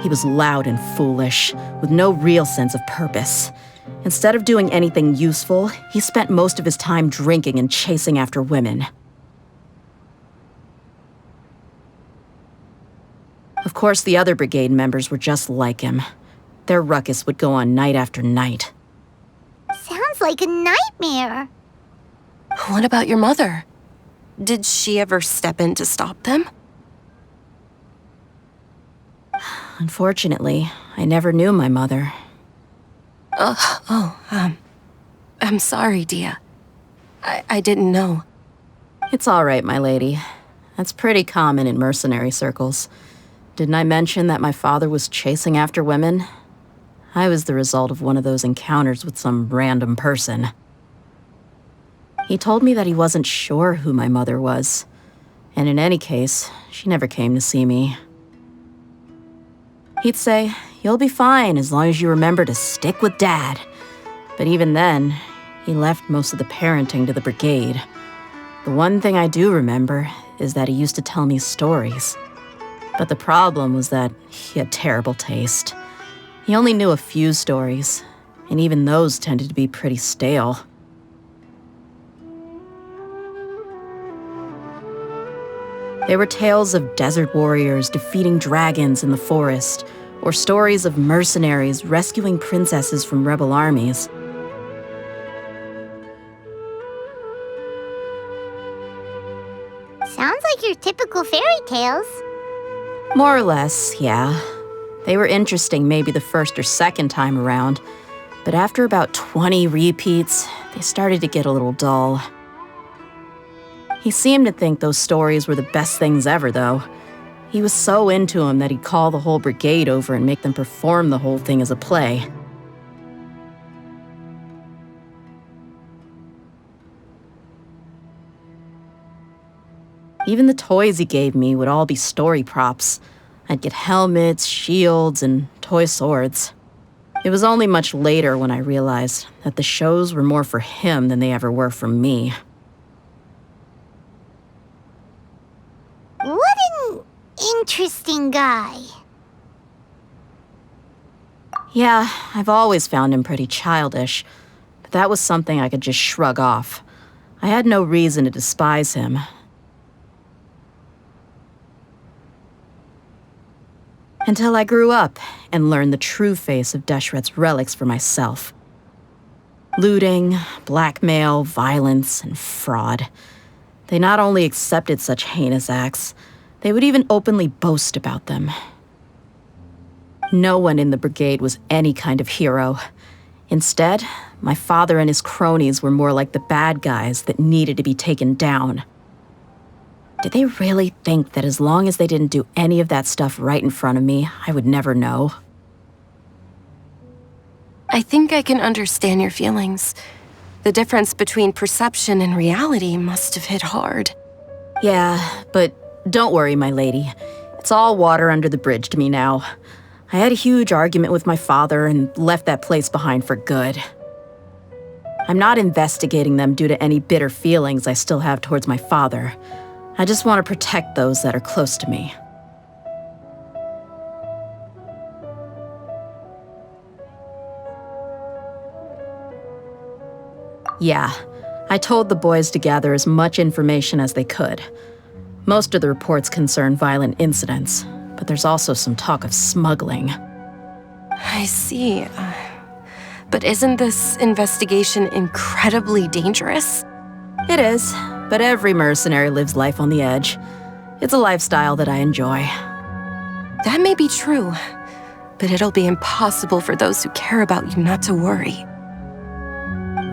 He was loud and foolish, with no real sense of purpose. Instead of doing anything useful, he spent most of his time drinking and chasing after women. Of course, the other brigade members were just like him. Their ruckus would go on night after night. Sounds like a nightmare. What about your mother? Did she ever step in to stop them? Unfortunately, I never knew my mother. I'm sorry, Dehya. I didn't know. It's all right, my lady. That's pretty common in mercenary circles. Didn't I mention that my father was chasing after women? I was the result of one of those encounters with some random person. He told me that he wasn't sure who my mother was. And in any case, she never came to see me. He'd say, "You'll be fine as long as you remember to stick with Dad." But even then, he left most of the parenting to the brigade. The one thing I do remember is that he used to tell me stories. But the problem was that he had terrible taste. He only knew a few stories, and even those tended to be pretty stale. They were tales of desert warriors defeating dragons in the forest, or stories of mercenaries rescuing princesses from rebel armies. Sounds like your typical fairy tales. More or less, yeah. They were interesting maybe the first or second time around, but after about 20 repeats, they started to get a little dull. He seemed to think those stories were the best things ever, though. He was so into them that he'd call the whole brigade over and make them perform the whole thing as a play. Even the toys he gave me would all be story props. I'd get helmets, shields, and toy swords. It was only much later when I realized that the shows were more for him than they ever were for me. What an interesting guy. Yeah, I've always found him pretty childish, but that was something I could just shrug off. I had no reason to despise him. Until I grew up and learned the true face of Deshret's relics for myself. Looting, blackmail, violence, and fraud. They not only accepted such heinous acts, they would even openly boast about them. No one in the brigade was any kind of hero. Instead, my father and his cronies were more like the bad guys that needed to be taken down. Did they really think that as long as they didn't do any of that stuff right in front of me, I would never know? I think I can understand your feelings. The difference between perception and reality must have hit hard. Yeah, but don't worry, my lady. It's all water under the bridge to me now. I had a huge argument with my father and left that place behind for good. I'm not investigating them due to any bitter feelings I still have towards my father. I just want to protect those that are close to me. Yeah, I told the boys to gather as much information as they could. Most of the reports concern violent incidents, but there's also some talk of smuggling. I see. But isn't this investigation incredibly dangerous? It is, but every mercenary lives life on the edge. It's a lifestyle that I enjoy. That may be true, but it'll be impossible for those who care about you not to worry.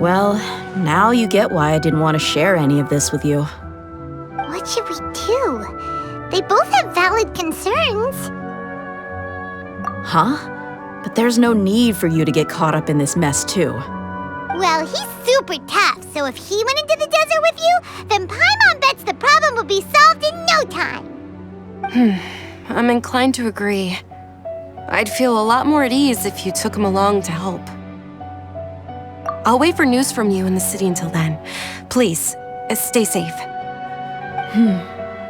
Well, now you get why I didn't want to share any of this with you. What should we do? They both have valid concerns. Huh? But there's no need for you to get caught up in this mess, too. Well, he's super tough, so if he went into the desert with you, then Paimon bets the problem will be solved in no time. I'm inclined to agree. I'd feel a lot more at ease if you took him along to help. I'll wait for news from you in the city until then. Please, stay safe.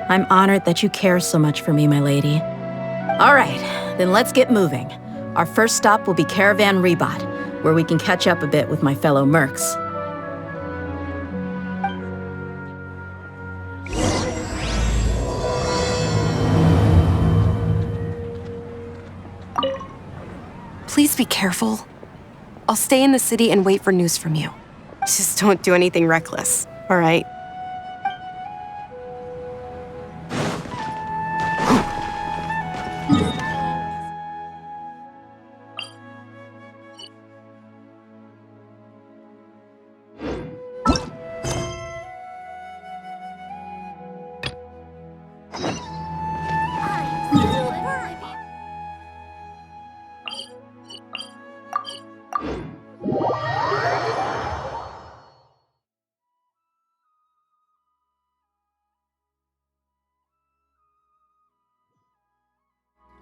I'm honored that you care so much for me, my lady. All right, Then let's get moving. Our first stop will be Caravan Rebot, where we can catch up a bit with my fellow mercs. Please be careful. I'll stay in the city and wait for news from you. Just don't do anything reckless, all right?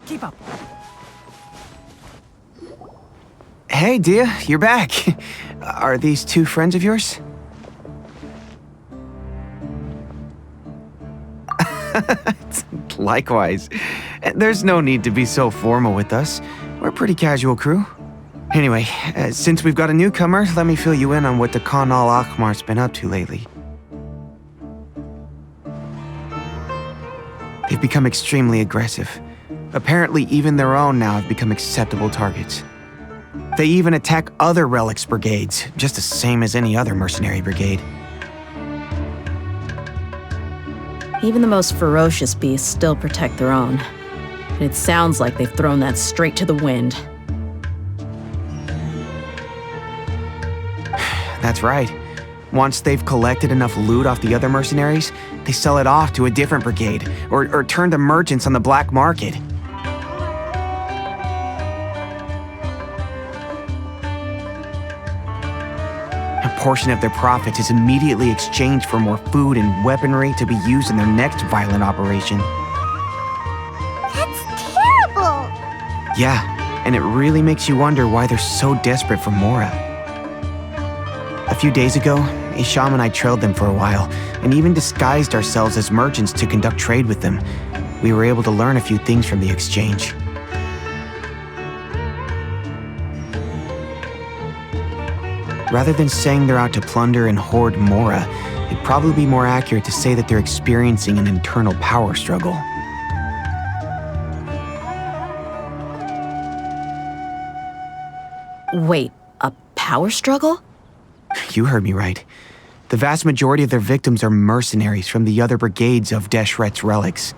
Keep up. Hey, Dehya, you're back. Are these two friends of yours? Likewise. There's no need to be so formal with us. We're a pretty casual crew. Anyway, since we've got a newcomer, let me fill you in on what the Khan al-Ahmar's been up to lately. They've become extremely aggressive. Apparently, even their own now have become acceptable targets. They even attack other relics brigades, just the same as any other mercenary brigade. Even the most ferocious beasts still protect their own. And it sounds like they've thrown that straight to the wind. That's right. Once they've collected enough loot off the other mercenaries, they sell it off to a different brigade, or turn to merchants on the black market. A portion of their profits is immediately exchanged for more food and weaponry to be used in their next violent operation. That's terrible! Yeah, and it really makes you wonder why they're so desperate for Mora. A few days ago, Isham and I trailed them for a while, and even disguised ourselves as merchants to conduct trade with them. We were able to learn a few things from the exchange. Rather than saying they're out to plunder and hoard Mora, it'd probably be more accurate to say that they're experiencing an internal power struggle. Wait, a power struggle? You heard me right. The vast majority of their victims are mercenaries from the other brigades of Deshret's relics.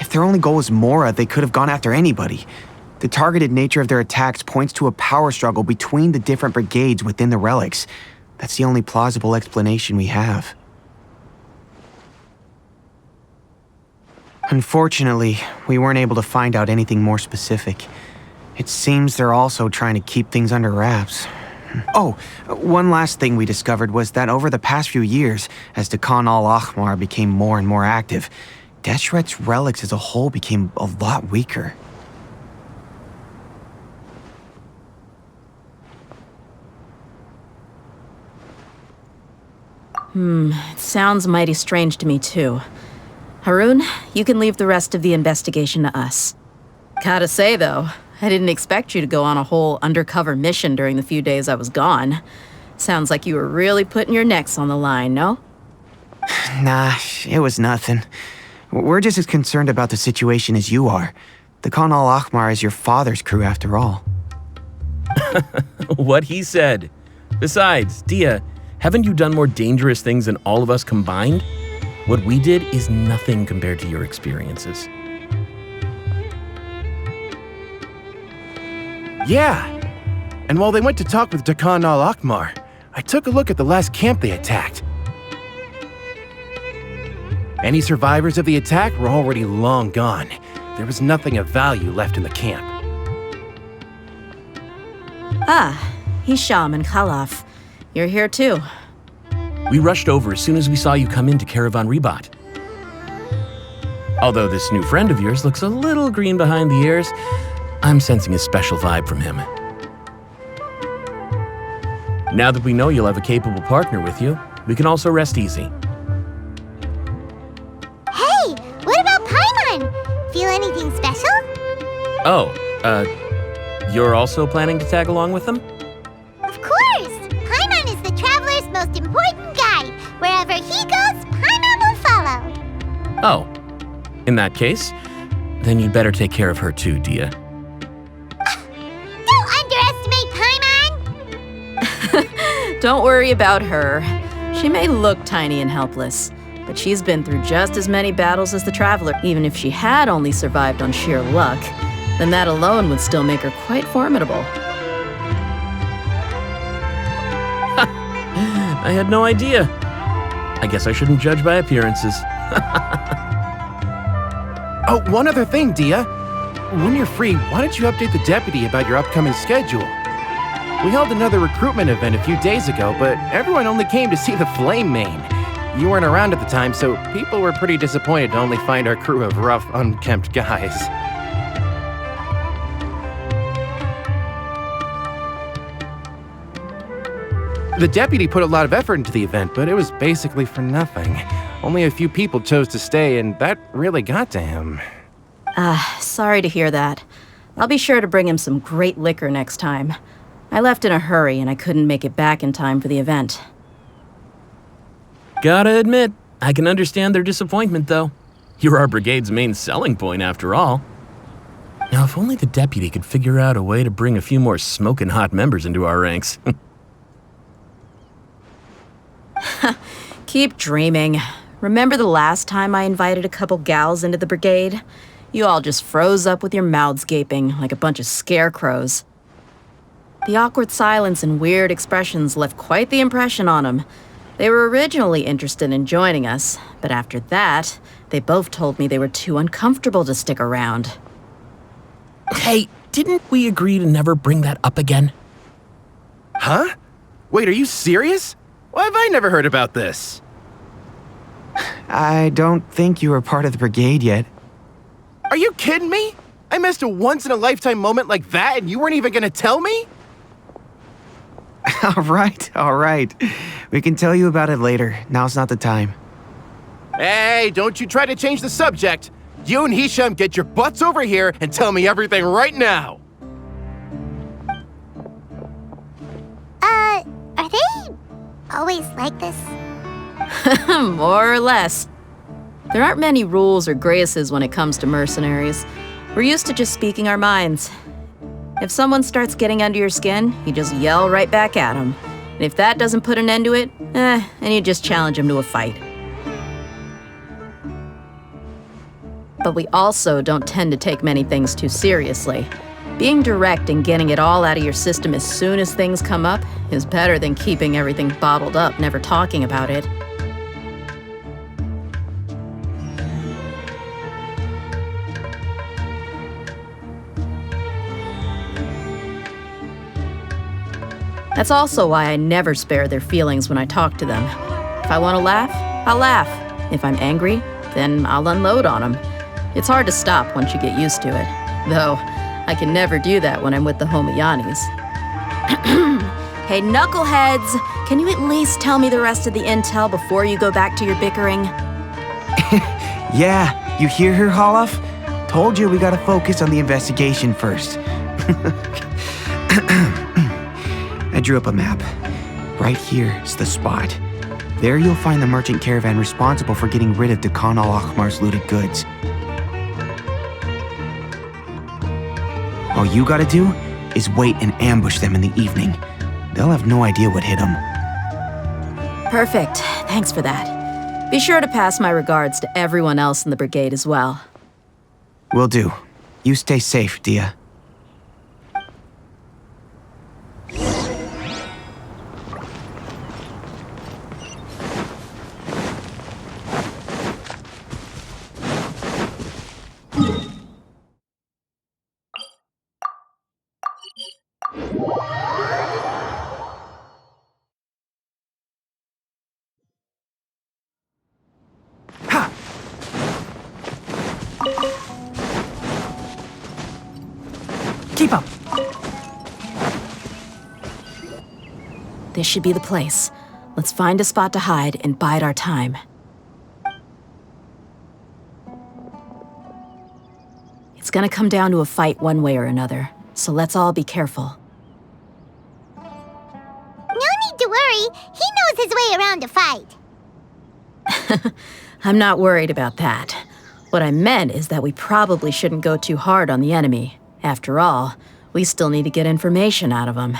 If their only goal was Mora, they could have gone after anybody. The targeted nature of their attacks points to a power struggle between the different brigades within the relics. That's the only plausible explanation we have. Unfortunately, we weren't able to find out anything more specific. It seems they're also trying to keep things under wraps. Oh, one last thing we discovered was that over the past few years, as the Khan al-Ahmar became more and more active, Deshret's relics as a whole became a lot weaker. It sounds mighty strange to me too. Harun, you can leave the rest of the investigation to us. Gotta say though, I didn't expect you to go on a whole undercover mission during the few days I was gone. Sounds like you were really putting your necks on the line, no? Nah, it was nothing. We're just as concerned about the situation as you are. The Khan al-Ahmar is your father's crew after all. What he said. Besides, Dehya, haven't you done more dangerous things than all of us combined? What we did is nothing compared to your experiences. Yeah. And while they went to talk with Khan al-Ahmar, I took a look at the last camp they attacked. Any survivors of the attack were already long gone. There was nothing of value left in the camp. Ah, Hisham and Khalaf. You're here too. We rushed over as soon as we saw you come into Caravan Rebot. Although this new friend of yours looks a little green behind the ears, I'm sensing a special vibe from him. Now that we know you'll have a capable partner with you, we can also rest easy. Hey, what about Paimon? anything special? Oh, you're also planning to tag along with them? Of course! Paimon is the traveler's most important guide. Wherever he goes, Paimon will follow. Oh, in that case, then you'd better take care of her too, Dehya. Don't underestimate Paimon! Don't worry about her. She may look tiny and helpless, but she's been through just as many battles as the Traveler. Even if she had only survived on sheer luck, then that alone would still make her quite formidable. I had no idea. I guess I shouldn't judge by appearances. Oh, one other thing, Dehya. When you're free, why don't you update the deputy about your upcoming schedule? We held another recruitment event a few days ago, but everyone only came to see the Flame Mane. You weren't around at the time, so people were pretty disappointed to only find our crew of rough, unkempt guys. The deputy put a lot of effort into the event, but it was basically for nothing. Only a few people chose to stay, and that really got to him. Sorry to hear that. I'll be sure to bring him some great liquor next time. I left in a hurry and I couldn't make it back in time for the event. Gotta admit, I can understand their disappointment, though. You're our brigade's main selling point, after all. Now, if only the deputy could figure out a way to bring a few more smoking hot members into our ranks. Keep dreaming. Remember the last time I invited a couple gals into the brigade? You all just froze up with your mouths gaping like a bunch of scarecrows. The awkward silence and weird expressions left quite the impression on them. They were originally interested in joining us, but after that, they both told me they were too uncomfortable to stick around. Hey, didn't we agree to never bring that up again? Huh? Wait, are you serious? Why have I never heard about this? I don't think you were part of the brigade yet. Are you kidding me? I missed a once-in-a-lifetime moment like that and you weren't even gonna tell me? All right. We can tell you about it later. Now's not the time. Hey, don't you try to change the subject. You and Hisham get your butts over here and tell me everything right now. Are they always like this? More or less. There aren't many rules or graces when it comes to mercenaries. We're used to just speaking our minds. If someone starts getting under your skin, you just yell right back at them. And if that doesn't put an end to it, then you just challenge them to a fight. But we also don't tend to take many things too seriously. Being direct and getting it all out of your system as soon as things come up is better than keeping everything bottled up, never talking about it. That's also why I never spare their feelings when I talk to them. If I want to laugh, I'll laugh. If I'm angry, then I'll unload on them. It's hard to stop once you get used to it. Though, I can never do that when I'm with the Homiyanis. Hey, knuckleheads! Can you at least tell me the rest of the intel before you go back to your bickering? Yeah, you hear her, Holloff? Told you we gotta focus on the investigation first. I drew up a map. Right here is the spot. There you'll find the merchant caravan responsible for getting rid of Dakan al-Akhmar's looted goods. All you gotta do is wait and ambush them in the evening. They'll have no idea what hit them. Perfect. Thanks for that. Be sure to pass my regards to everyone else in the brigade as well. Will do. You stay safe, Dehya. Keep up! This should be the place. Let's find a spot to hide and bide our time. It's gonna come down to a fight one way or another, so let's all be careful. No need to worry. He knows his way around a fight. I'm not worried about that. What I meant is that we probably shouldn't go too hard on the enemy. After all, we still need to get information out of him.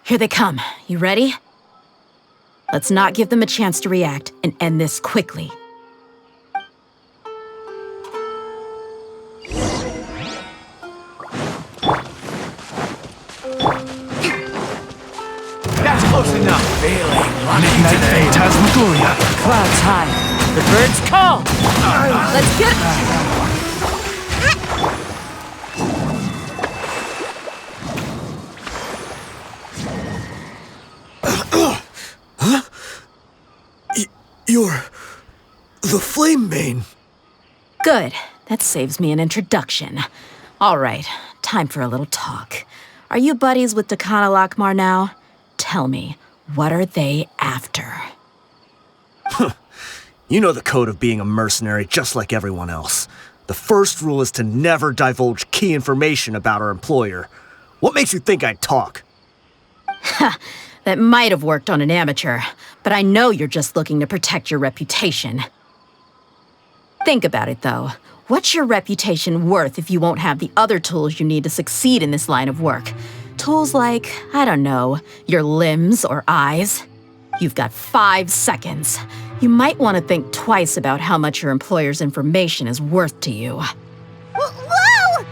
Here they come. You ready? Let's not give them a chance to react and end this quickly. That's close enough. Failing. Midnight Phantasmagoria. Clouds high. The birds call. Let's get... You're the Flame Mane. Good. That saves me an introduction. All right, time for a little talk. Are you buddies with Dakana Lakmar now? Tell me, what are they after? You know the code of being a mercenary just like everyone else. The first rule is to never divulge key information about our employer. What makes you think I'd talk? That might have worked on an amateur, but I know you're just looking to protect your reputation. Think about it, though. What's your reputation worth if you won't have the other tools you need to succeed in this line of work? Tools like, I don't know, your limbs or eyes? You've got 5 seconds. You might want to think twice about how much your employer's information is worth to you. Whoa!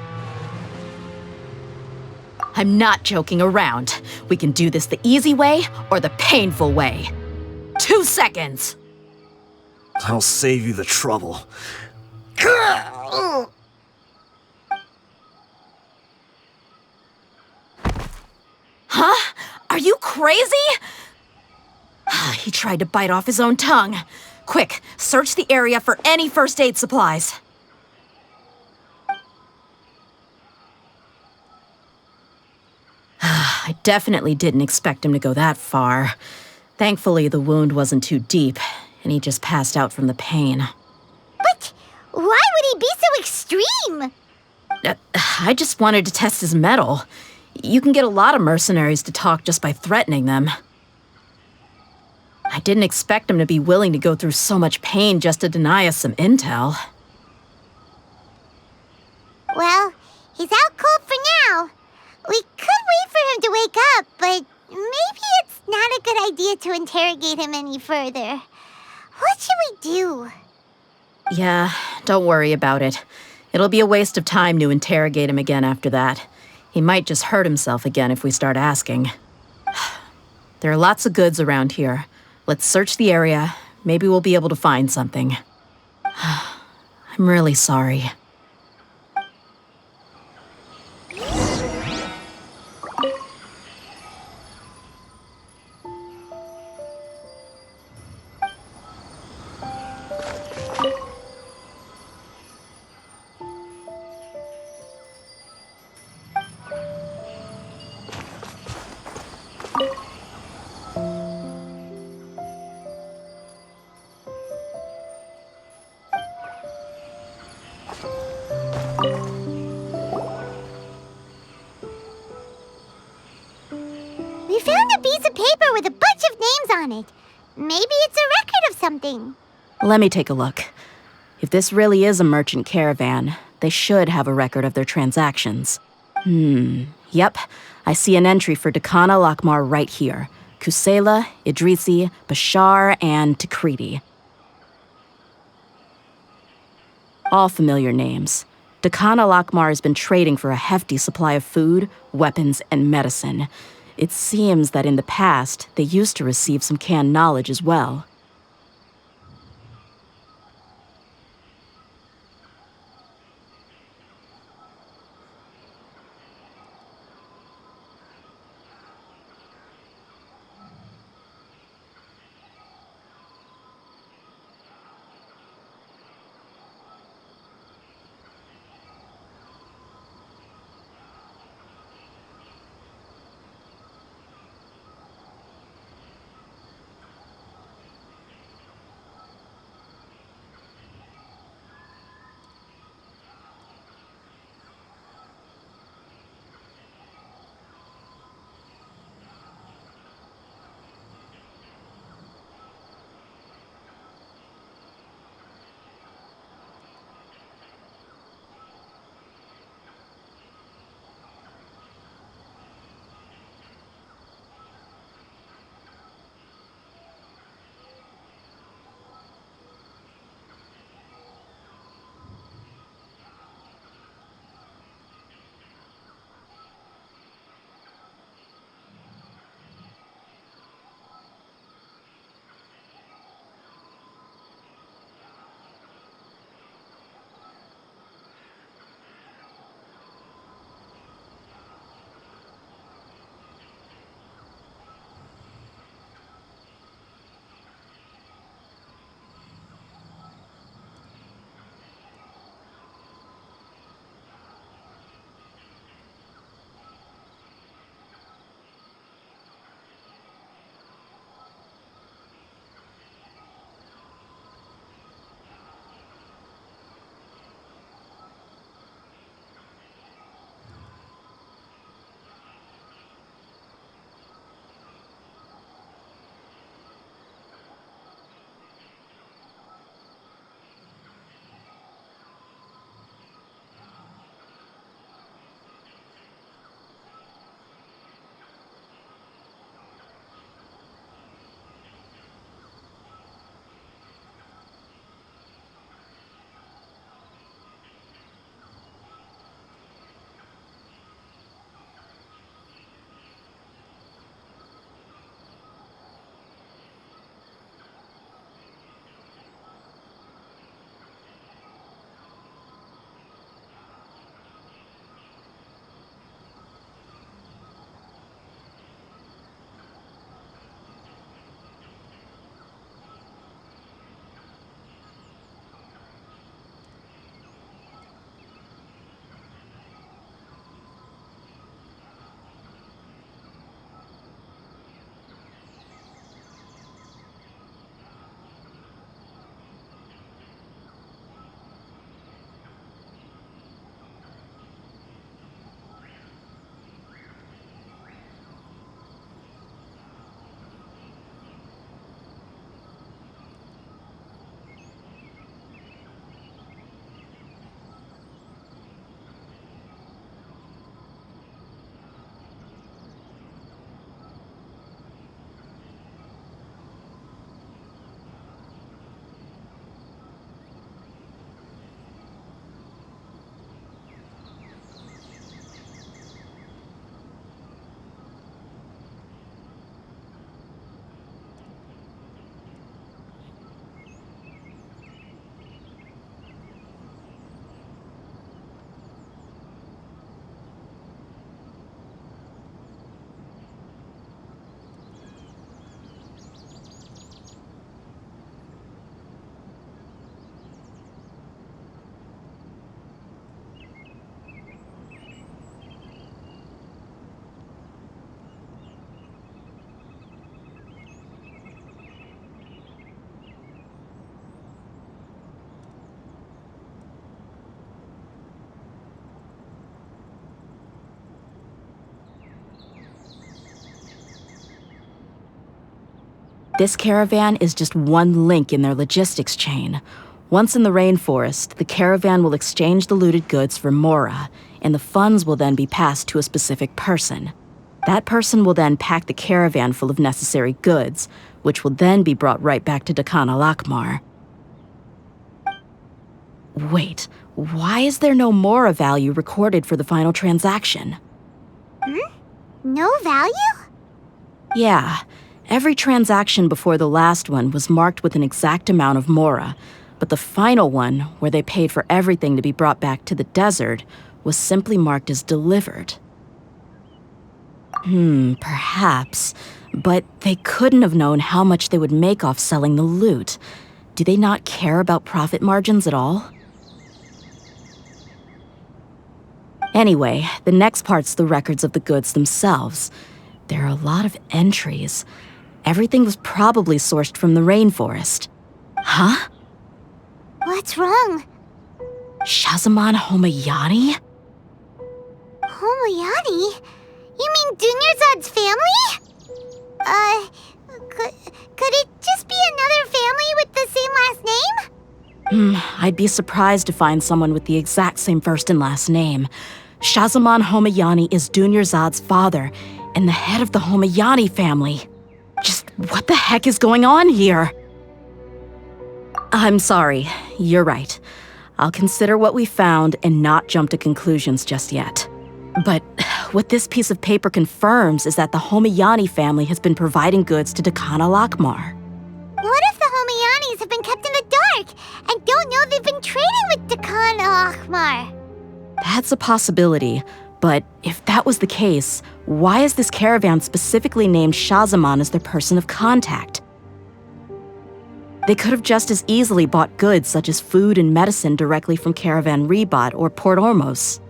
I'm not joking around. We can do this the easy way or the painful way. 2 seconds! I'll save you the trouble. Huh? Are you crazy? He tried to bite off his own tongue. Quick, search the area for any first aid supplies. I definitely didn't expect him to go that far. Thankfully, the wound wasn't too deep, and he just passed out from the pain. But why would he be so extreme? I just wanted to test his mettle. You can get a lot of mercenaries to talk just by threatening them. I didn't expect him to be willing to go through so much pain just to deny us some intel. Well, he's out cold for now. We could wait for him to wake up, but maybe it's not a good idea to interrogate him any further. What should we do? Yeah, don't worry about it. It'll be a waste of time to interrogate him again after that. He might just hurt himself again if we start asking. There are lots of goods around here. Let's search the area. Maybe we'll be able to find something. I'm really sorry. We found a piece of paper with a bunch of names on it. Maybe it's a record of something. Let me take a look. If this really is a merchant caravan, they should have a record of their transactions. Yep. I see an entry for Dakana Lakmar right here. Kusela, Idrisi, Bashar, and Takriti. All familiar names. Dakana Lakmar has been trading for a hefty supply of food, weapons, and medicine. It seems that in the past, they used to receive some canned knowledge as well. This caravan is just one link in their logistics chain. Once in the rainforest, the caravan will exchange the looted goods for Mora, and the funds will then be passed to a specific person. That person will then pack the caravan full of necessary goods, which will then be brought right back to Dakan al-Akmar. Wait, why is there no Mora value recorded for the final transaction? No value? Yeah, every transaction before the last one was marked with an exact amount of Mora, but the final one, where they paid for everything to be brought back to the desert, was simply marked as delivered. Perhaps, but they couldn't have known how much they would make off selling the loot. Do they not care about profit margins at all? Anyway, the next part's the records of the goods themselves. There are a lot of entries. Everything was probably sourced from the rainforest. Huh? What's wrong? Shazamon Homayani? Homayani? You mean Dunyarzad's family? Could it just be another family with the same last name? I'd be surprised to find someone with the exact same first and last name. Shazamon Homayani is Dunyarzad's father, and the head of the Homayani family. Just what the heck is going on here? I'm sorry, you're right. I'll consider what we found and not jump to conclusions just yet. But what this piece of paper confirms is that the Homayani family has been providing goods to Dakan al-Akmar. What if the Homayanis have been kept in the dark and don't know they've been trading with Dakan al-Akmar? That's a possibility, but if that was the case, why is this caravan specifically named Shazamon as their person of contact? They could have just as easily bought goods such as food and medicine directly from Caravan Ribat or Port Ormos.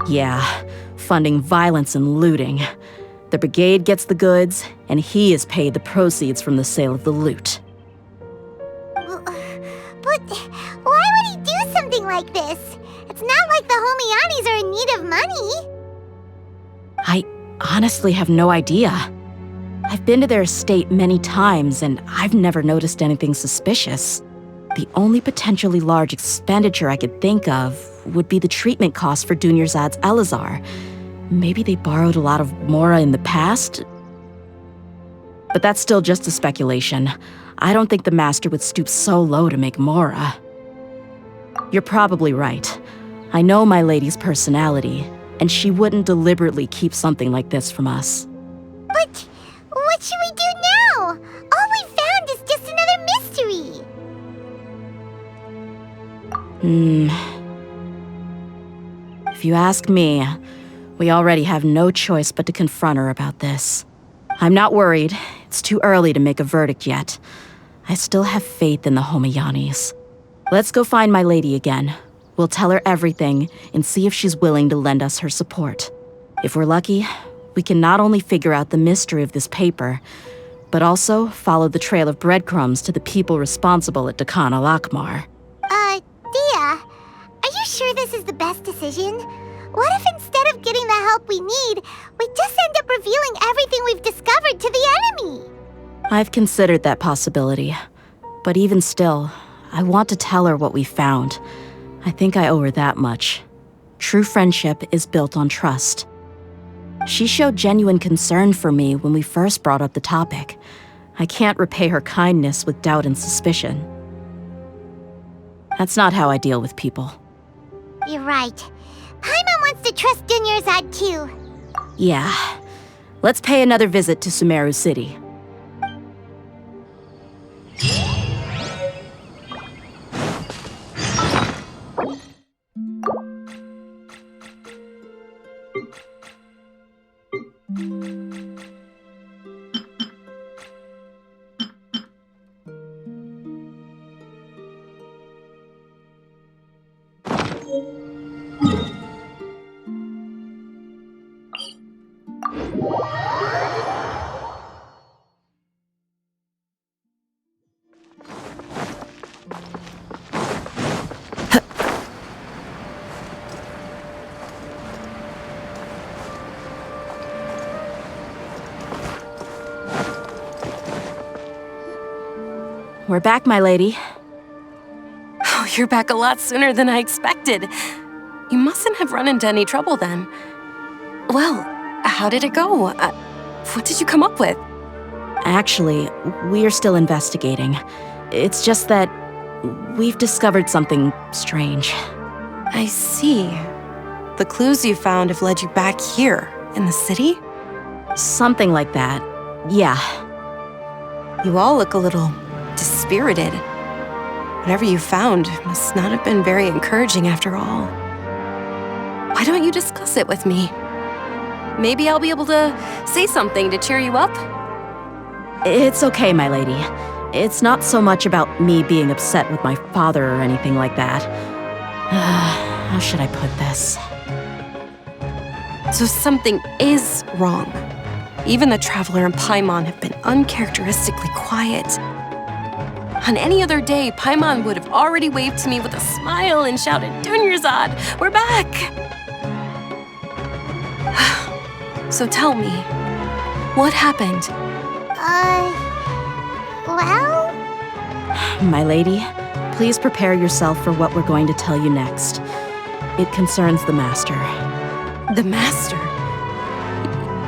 Yeah, funding violence and looting. The brigade gets the goods, and he is paid the proceeds from the sale of the loot. But why would he do something like this? It's not like the Homayanis are in need of money. I honestly have no idea. I've been to their estate many times, and I've never noticed anything suspicious. The only potentially large expenditure I could think of would be the treatment costs for Dunyarzad's Elazar. Maybe they borrowed a lot of Mora in the past? But that's still just a speculation. I don't think the Master would stoop so low to make Mora. You're probably right. I know my lady's personality, and she wouldn't deliberately keep something like this from us. But what should we do now? All we found is just another mystery. If you ask me, we already have no choice but to confront her about this. I'm not worried. It's too early to make a verdict yet. I still have faith in the Homayanis. Let's go find my lady again. We'll tell her everything and see if she's willing to lend us her support. If we're lucky, we can not only figure out the mystery of this paper, but also follow the trail of breadcrumbs to the people responsible at Dakan al-Akmar. Dehya, are you sure this is the best decision? What if instead of getting the help we need, we just end up revealing everything we've discovered to the enemy? I've considered that possibility. But even still, I want to tell her what we found. I think I owe her that much. True friendship is built on trust. She showed genuine concern for me when we first brought up the topic. I can't repay her kindness with doubt and suspicion. That's not how I deal with people. You're right. Paimon wants to trust Dunyarzad too. Yeah. Let's pay another visit to Sumeru City. we're back, my lady. Oh, you're back a lot sooner than I expected. You mustn't have run into any trouble then. Well, how did it go? What did you come up with? Actually, we are still investigating. It's just that we've discovered something strange. I see. The clues you found have led you back here, in the city? Something like that. Yeah. You all look a little dispirited. Whatever you found must not have been very encouraging after all. Why don't you discuss it with me? Maybe I'll be able to say something to cheer you up? It's okay, my lady. It's not so much about me being upset with my father or anything like that. How should I put this? So something is wrong. Even the Traveler and Paimon have been uncharacteristically quiet. On any other day, Paimon would have already waved to me with a smile and shouted, "Dunyarzad, we're back!" So tell me, what happened? Well? My lady, please prepare yourself for what we're going to tell you next. It concerns the Master. The Master?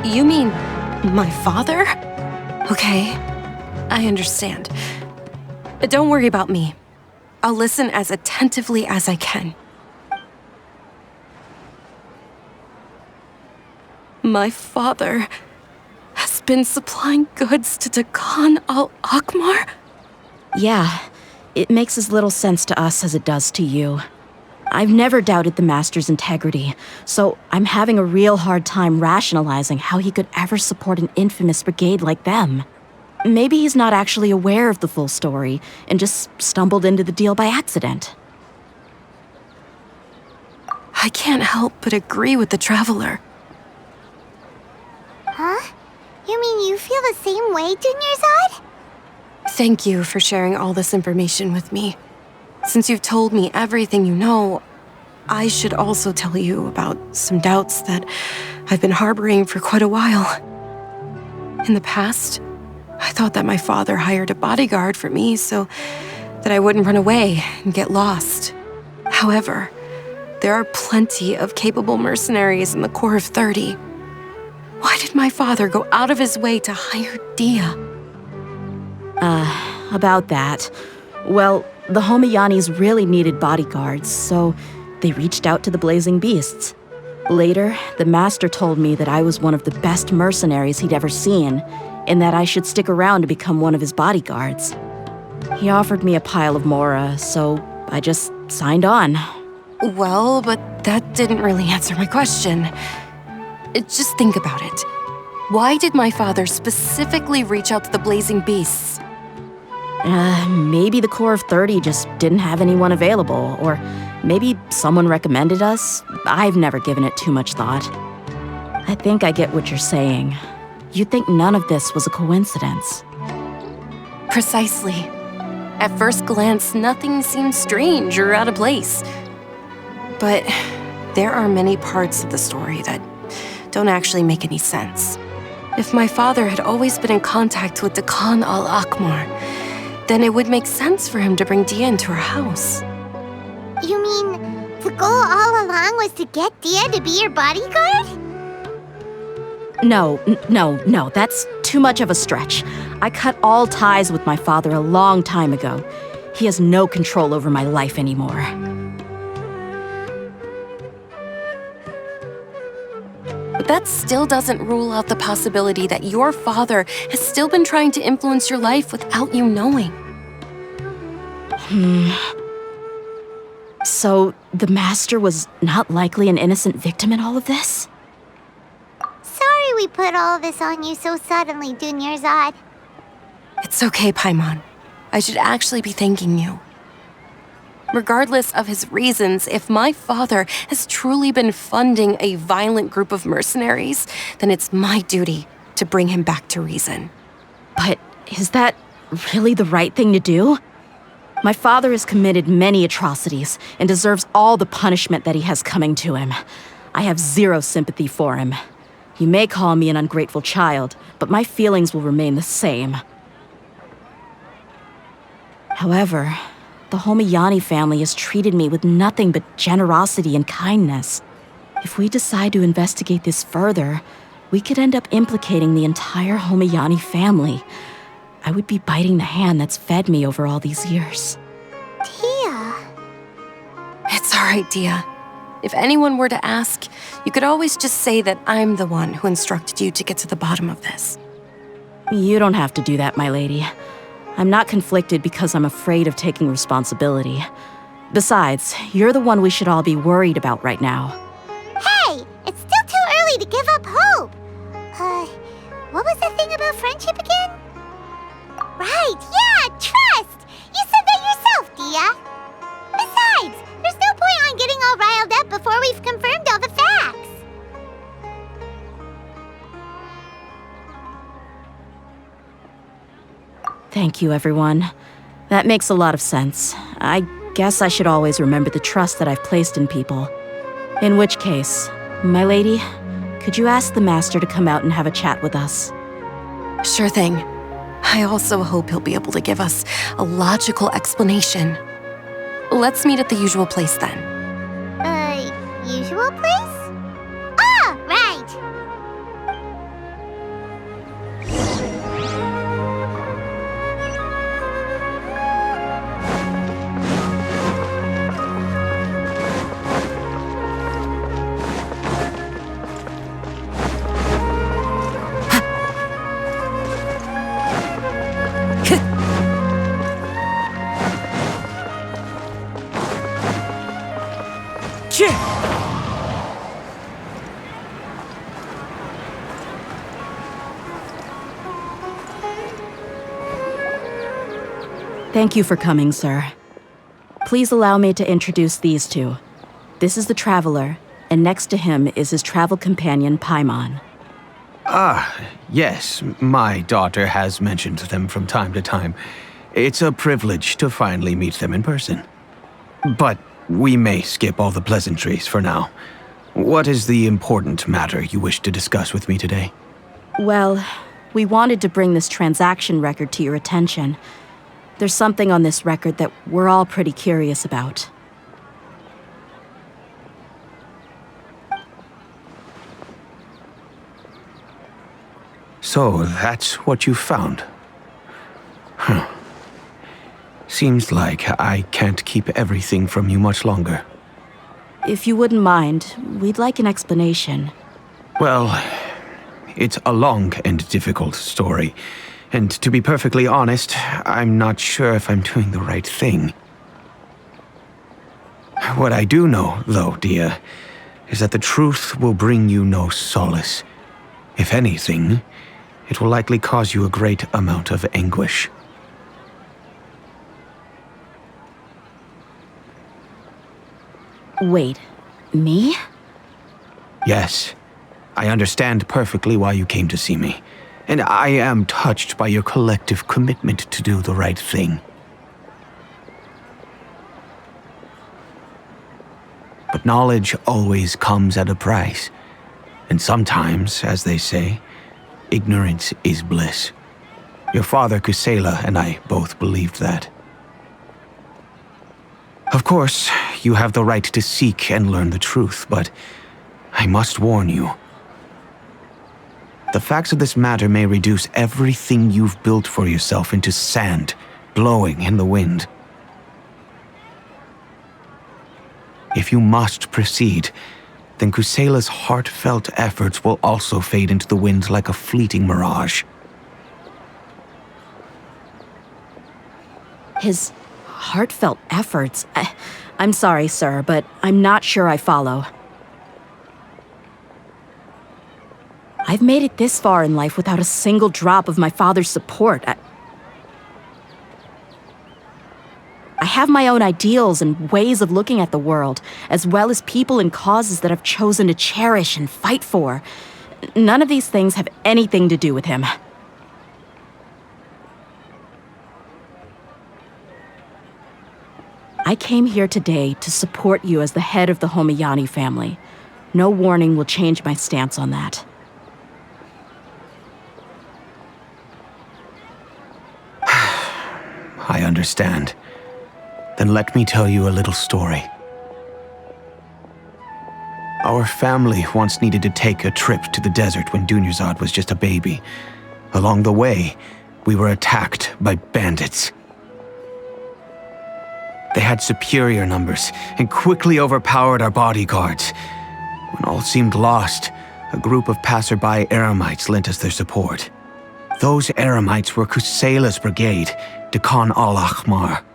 You mean my father? Okay, I understand. Don't worry about me. I'll listen as attentively as I can. My father has been supplying goods to Dakan al-Akmar? Yeah, it makes as little sense to us as it does to you. I've never doubted the Master's integrity, so I'm having a real hard time rationalizing how he could ever support an infamous brigade like them. Maybe he's not actually aware of the full story and just stumbled into the deal by accident. I can't help but agree with the Traveler. Huh? You mean you feel the same way, Dunyarzad? Thank you for sharing all this information with me. Since you've told me everything you know, I should also tell you about some doubts that I've been harboring for quite a while. In the past, I thought that my father hired a bodyguard for me so that I wouldn't run away and get lost. However, there are plenty of capable mercenaries in the Corps of 30. Why did my father go out of his way to hire Dehya? About that. Well, the Homayanis really needed bodyguards, so they reached out to the Blazing Beasts. Later, the Master told me that I was one of the best mercenaries he'd ever seen, and that I should stick around to become one of his bodyguards. He offered me a pile of mora, so I just signed on. Well, but that didn't really answer my question. Just think about it. Why did my father specifically reach out to the Blazing Beasts? Maybe the Corps of 30 just didn't have anyone available, or maybe someone recommended us. I've never given it too much thought. I think I get what you're saying. You'd think none of this was a coincidence. Precisely. At first glance, nothing seemed strange or out of place. But there are many parts of the story that don't actually make any sense. If my father had always been in contact with Dakan al-Akmar, then it would make sense for him to bring Dehya into our house. You mean the goal all along was to get Dehya to be your bodyguard? No, that's too much of a stretch. I cut all ties with my father a long time ago. He has no control over my life anymore. But that still doesn't rule out the possibility that your father has still been trying to influence your life without you knowing. So, the Master was not likely an innocent victim in all of this? Sorry we put all this on you so suddenly, Dunyarzad. It's okay, Paimon. I should actually be thanking you. Regardless of his reasons, if my father has truly been funding a violent group of mercenaries, then it's my duty to bring him back to reason. But is that really the right thing to do? My father has committed many atrocities and deserves all the punishment that he has coming to him. I have zero sympathy for him. You may call me an ungrateful child, but my feelings will remain the same. However, the Homayani family has treated me with nothing but generosity and kindness. If we decide to investigate this further, we could end up implicating the entire Homayani family. I would be biting the hand that's fed me over all these years. Tia. It's all right, Dia. If anyone were to ask, you could always just say that I'm the one who instructed you to get to the bottom of this. You don't have to do that, my lady. I'm not conflicted because I'm afraid of taking responsibility. Besides, you're the one we should all be worried about right now. Hey, it's still too early to give up hope. What was the thing about friendship again? Right, yeah, trust! You said that yourself, Dia. Besides, there's no point on getting all riled up before we've confirmed all the facts. Thank you, everyone. That makes a lot of sense. I guess I should always remember the trust that I've placed in people. In which case, my lady, could you ask the master to come out and have a chat with us? Sure thing. I also hope he'll be able to give us a logical explanation. Let's meet at the usual place then. Usual place? Ah, right! Thank you for coming, sir. Please allow me to introduce these two. This is the Traveler, and next to him is his travel companion, Paimon. Yes, my daughter has mentioned them from time to time. It's a privilege to finally meet them in person. But we may skip all the pleasantries for now. What is the important matter you wish to discuss with me today? Well, we wanted to bring this transaction record to your attention. There's something on this record that we're all pretty curious about. So that's what you found. Huh. Seems like I can't keep everything from you much longer. If you wouldn't mind, we'd like an explanation. Well, it's a long and difficult story. And to be perfectly honest, I'm not sure if I'm doing the right thing. What I do know, though, Dia, is that the truth will bring you no solace. If anything, it will likely cause you a great amount of anguish. Wait, me? Yes, I understand perfectly why you came to see me. And I am touched by your collective commitment to do the right thing. But knowledge always comes at a price. And sometimes, as they say, ignorance is bliss. Your father, Kusela, and I both believed that. Of course, you have the right to seek and learn the truth, but I must warn you. The facts of this matter may reduce everything you've built for yourself into sand, blowing in the wind. If you must proceed, then Kusela's heartfelt efforts will also fade into the wind like a fleeting mirage. His heartfelt efforts? I'm sorry, sir, but I'm not sure I follow. I've made it this far in life without a single drop of my father's support. I have my own ideals and ways of looking at the world, as well as people and causes that I've chosen to cherish and fight for. None of these things have anything to do with him. I came here today to support you as the head of the Homayani family. No warning will change my stance on that. I understand. Then let me tell you a little story. Our family once needed to take a trip to the desert when Dunyarzad was just a baby. Along the way, we were attacked by bandits. They had superior numbers and quickly overpowered our bodyguards. When all seemed lost, a group of passerby Eremites lent us their support. Those Eremites were Kusela's brigade, Dekan al-Ahmar.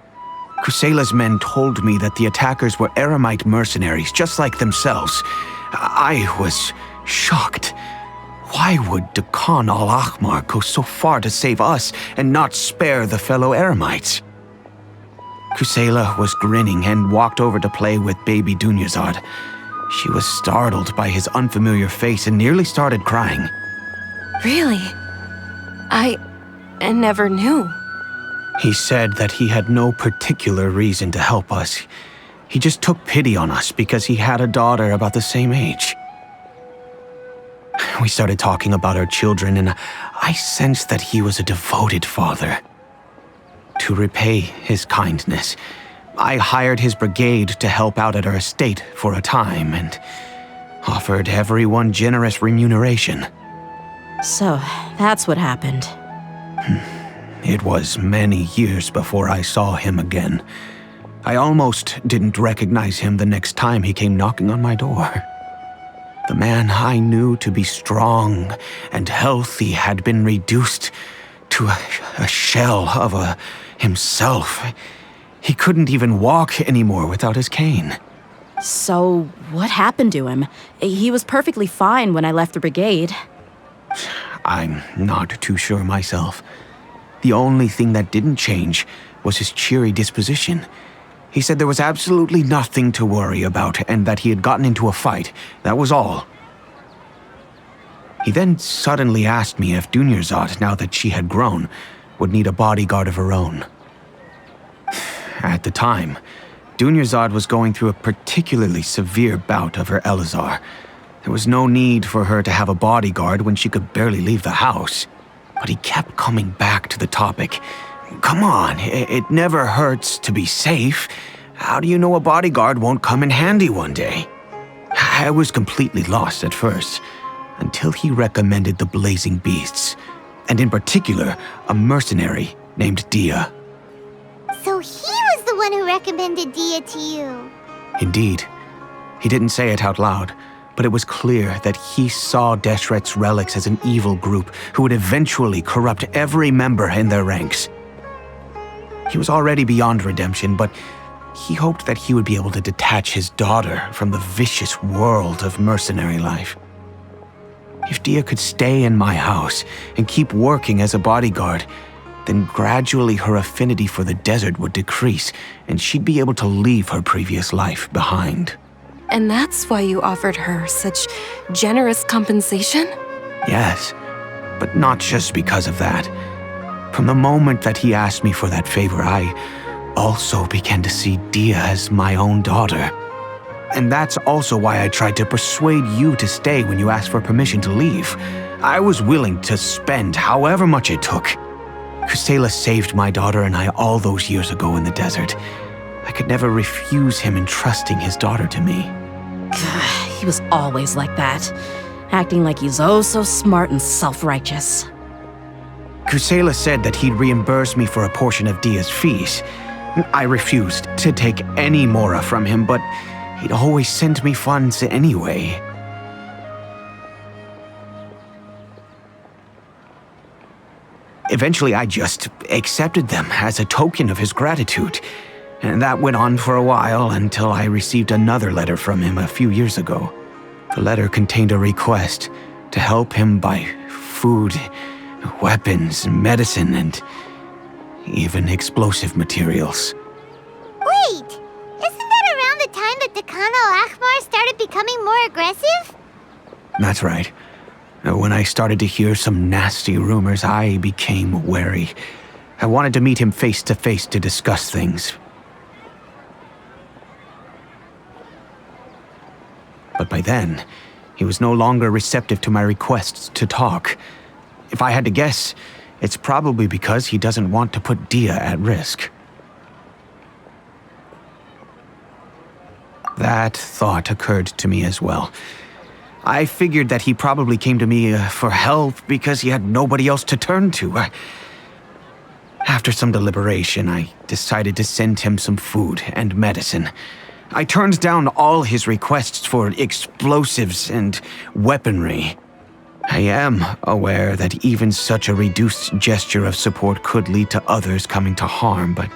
Kusela's men told me that the attackers were Eremite mercenaries, just like themselves. I was shocked. Why would Dekan al-Ahmar go so far to save us and not spare the fellow Eremites? Kusela was grinning and walked over to play with baby Dunyarzad. She was startled by his unfamiliar face and nearly started crying. Really? I never knew. He said that he had no particular reason to help us. He just took pity on us because he had a daughter about the same age. We started talking about our children, and I sensed that he was a devoted father. To repay his kindness, I hired his brigade to help out at our estate for a time and offered everyone generous remuneration. So, that's what happened. It was many years before I saw him again. I almost didn't recognize him the next time he came knocking on my door. The man I knew to be strong and healthy had been reduced to a shell of himself. He couldn't even walk anymore without his cane. So, what happened to him? He was perfectly fine when I left the brigade. I'm not too sure myself. The only thing that didn't change was his cheery disposition. He said there was absolutely nothing to worry about and that he had gotten into a fight. That was all. He then suddenly asked me if Dunyarzad, now that she had grown, would need a bodyguard of her own. At the time, Dunyarzad was going through a particularly severe bout of her Elazar. There was no need for her to have a bodyguard when she could barely leave the house. But he kept coming back to the topic. Come on, it never hurts to be safe. How do you know a bodyguard won't come in handy one day? I was completely lost at first, until he recommended the Blazing Beasts, and in particular, a mercenary named Dehya. So he was the one who recommended Dehya to you. Indeed. He didn't say it out loud, but it was clear that he saw Deshret's relics as an evil group who would eventually corrupt every member in their ranks. He was already beyond redemption, but he hoped that he would be able to detach his daughter from the vicious world of mercenary life. If Dehya could stay in my house and keep working as a bodyguard, then gradually her affinity for the desert would decrease, and she'd be able to leave her previous life behind. And that's why you offered her such generous compensation? Yes, but not just because of that. From the moment that he asked me for that favor, I also began to see Dehya as my own daughter. And that's also why I tried to persuade you to stay when you asked for permission to leave. I was willing to spend however much it took. Kusela saved my daughter and I all those years ago in the desert. I could never refuse him entrusting his daughter to me. He was always like that, acting like he's oh so smart and self-righteous. Kusela said that he'd reimburse me for a portion of Dehya's fees. I refused to take any mora from him, but he'd always sent me funds anyway. Eventually, I just accepted them as a token of his gratitude. And that went on for a while until I received another letter from him a few years ago. The letter contained a request to help him buy food, weapons, medicine, and even explosive materials. Wait, isn't that around the time that Dekan al-Ahmar started becoming more aggressive? That's right. When I started to hear some nasty rumors, I became wary. I wanted to meet him face to face to discuss things. But by then, he was no longer receptive to my requests to talk. If I had to guess, it's probably because he doesn't want to put Dehya at risk. That thought occurred to me as well. I figured that he probably came to me for help because he had nobody else to turn to. After some deliberation, I decided to send him some food and medicine. I turned down all his requests for explosives and weaponry. I am aware that even such a reduced gesture of support could lead to others coming to harm, but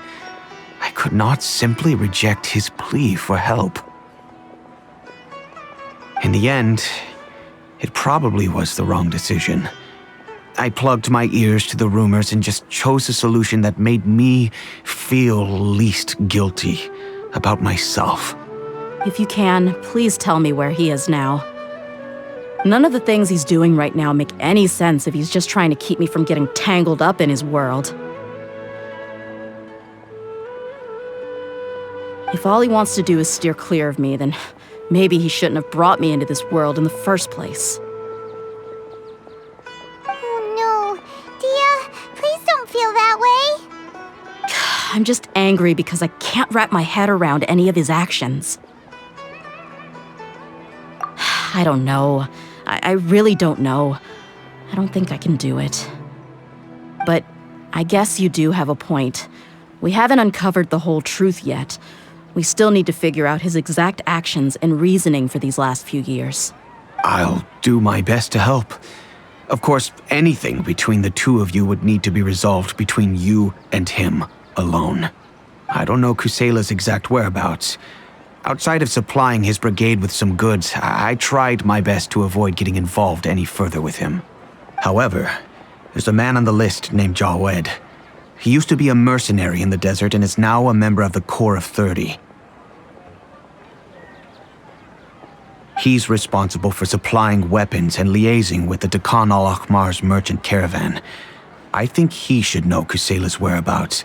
I could not simply reject his plea for help. In the end, it probably was the wrong decision. I plugged my ears to the rumors and just chose a solution that made me feel least guilty about myself. If you can, please tell me where he is now. None of the things he's doing right now make any sense if he's just trying to keep me from getting tangled up in his world. If all he wants to do is steer clear of me, then maybe he shouldn't have brought me into this world in the first place. Oh no. Dehya, please don't feel that way. I'm just angry because I can't wrap my head around any of his actions. I don't know. I really don't know. I don't think I can do it. But I guess you do have a point. We haven't uncovered the whole truth yet. We still need to figure out his exact actions and reasoning for these last few years. I'll do my best to help. Of course, anything between the two of you would need to be resolved between you and him alone. I don't know Kusela's exact whereabouts. Outside of supplying his brigade with some goods, I tried my best to avoid getting involved any further with him. However, there's a man on the list named Jawed. He used to be a mercenary in the desert and is now a member of the Corps of 30. He's responsible for supplying weapons and liaising with the Dekhan al-Akhmar's merchant caravan. I think he should know Kusela's whereabouts.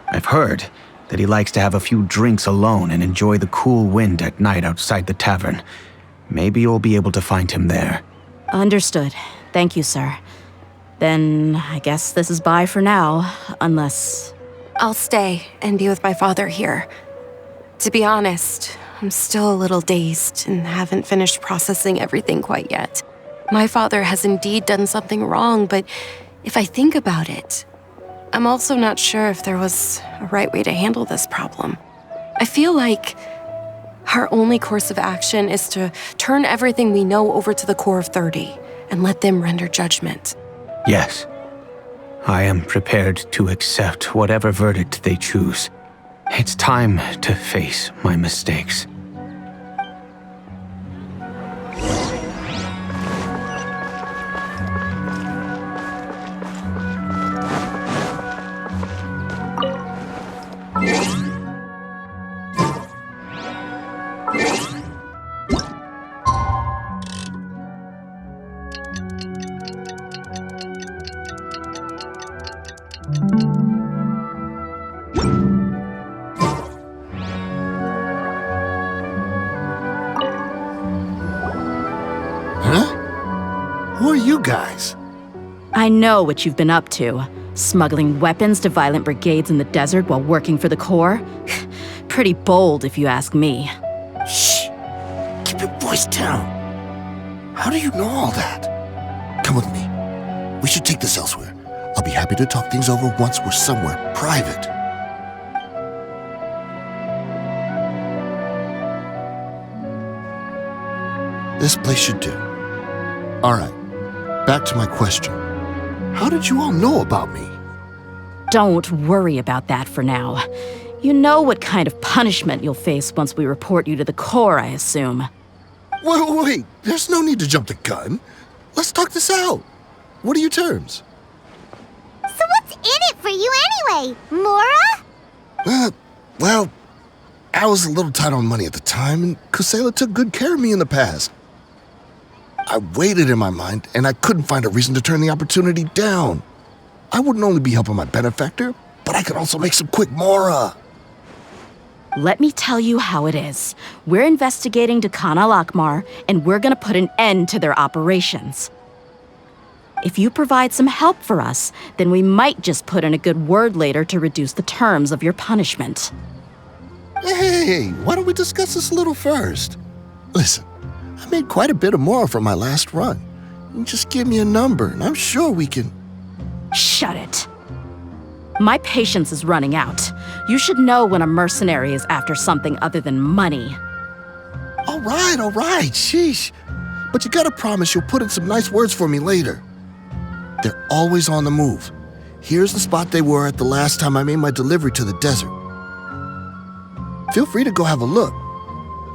I've heard that he likes to have a few drinks alone and enjoy the cool wind at night outside the tavern. Maybe you'll be able to find him there. Understood. Thank you, sir. Then I guess this is bye for now, unless... I'll stay and be with my father here. To be honest, I'm still a little dazed and haven't finished processing everything quite yet. My father has indeed done something wrong, but if I think about it, I'm also not sure if there was a right way to handle this problem. I feel like our only course of action is to turn everything we know over to the Corps of 30 and let them render judgment. Yes. I am prepared to accept whatever verdict they choose. It's time to face my mistakes. Who are you guys? I know what you've been up to. Smuggling weapons to violent brigades in the desert while working for the Corps? Pretty bold, if you ask me. Shh! Keep your voice down. How do you know all that? Come with me. We should take this elsewhere. I'll be happy to talk things over once we're somewhere private. This place should do. All right. Back to my question. How did you all know about me? Don't worry about that for now. You know what kind of punishment you'll face once we report you to the Corps, I assume. Wait. There's no need to jump the gun. Let's talk this out. What are your terms? So what's in it for you anyway, Mora? Well, I was a little tight on money at the time, and Kusela took good care of me in the past. I weighed it in my mind, and I couldn't find a reason to turn the opportunity down. I wouldn't only be helping my benefactor, but I could also make some quick Mora. Let me tell you how it is. We're investigating Dekhan al-Akhmar, and we're gonna put an end to their operations. If you provide some help for us, then we might just put in a good word later to reduce the terms of your punishment. Hey, why don't we discuss this a little first? Listen, I made quite a bit more from my last run. You just give me a number, and I'm sure we can... Shut it. My patience is running out. You should know when a mercenary is after something other than money. All right, sheesh. But you gotta promise you'll put in some nice words for me later. They're always on the move. Here's the spot they were at the last time I made my delivery to the desert. Feel free to go have a look.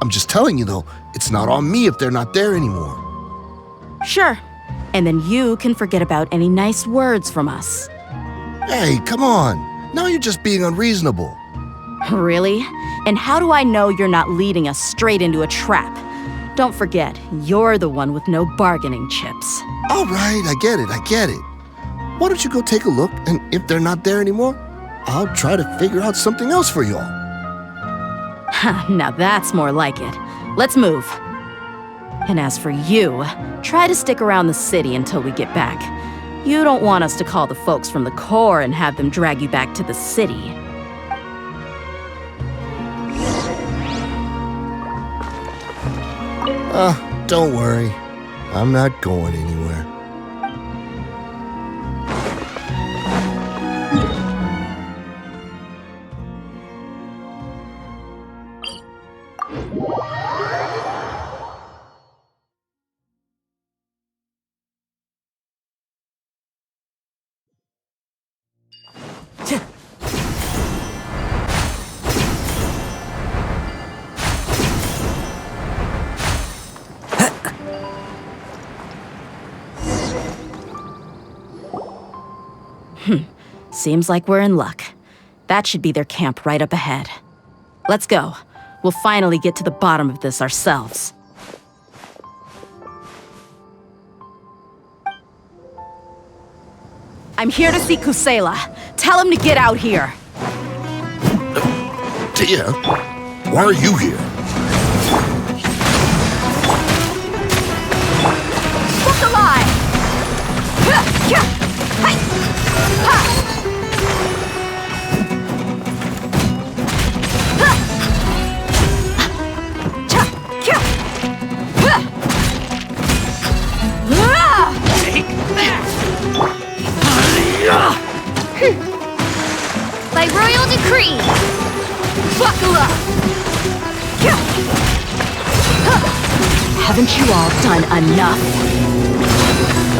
I'm just telling you though, it's not on me if they're not there anymore. Sure. And then you can forget about any nice words from us. Hey, come on. Now you're just being unreasonable. Really? And how do I know you're not leading us straight into a trap? Don't forget, you're the one with no bargaining chips. All right, I get it. Why don't you go take a look, and if they're not there anymore, I'll try to figure out something else for y'all. Now that's more like it. Let's move. And as for you, try to stick around the city until we get back. You don't want us to call the folks from the Corps and have them drag you back to the city. Don't worry. I'm not going anywhere. Seems like we're in luck. That should be their camp right up ahead. Let's go. We'll finally get to the bottom of this ourselves. I'm here to see Kusela. Tell him to get out here. Dehya, why are you here? What's a lie? By royal decree! Buckle up! Haven't you all done enough?